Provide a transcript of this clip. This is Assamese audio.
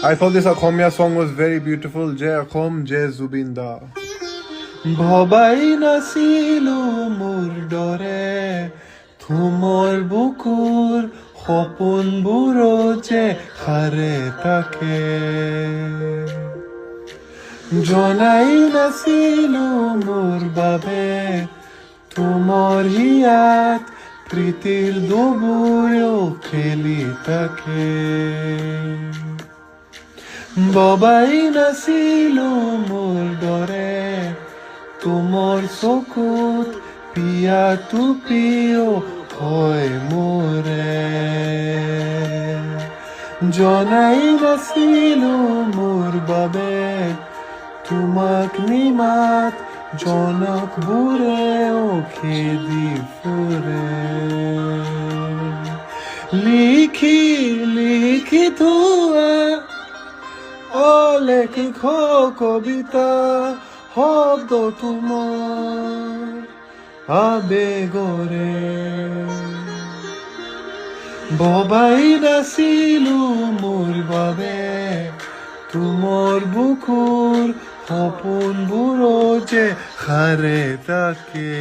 I thought this Akomia song was very beautiful. Jai Akom, Jai Zubinda. ভবাই নাছিলো মোৰ দৰে তোমাৰ বুকুৰ সপোনবোৰো যে সাৰে থাকে জনাই নাছিলো মোৰ বাবে তোমাৰ হিয়াত প্ৰীতিৰ দুবুৰেও খেলি থাকে ববাই নাছিলো মোৰ দৰে তোমাৰ চকুত পিয়াটো পিও হয় মোৰে জনাই নাছিলো মোৰ বাবে তোমাক নিমাত জনকবোৰেও খেদি ফুৰে লিখি লিখি থোৱা অলেখ কবিতা শব্দ তোমাৰ আবেগৰে ববাই নাছিলো মোৰ বাবে তোমাৰ বুকুৰ সপোনবোৰো যে সাৰে থাকে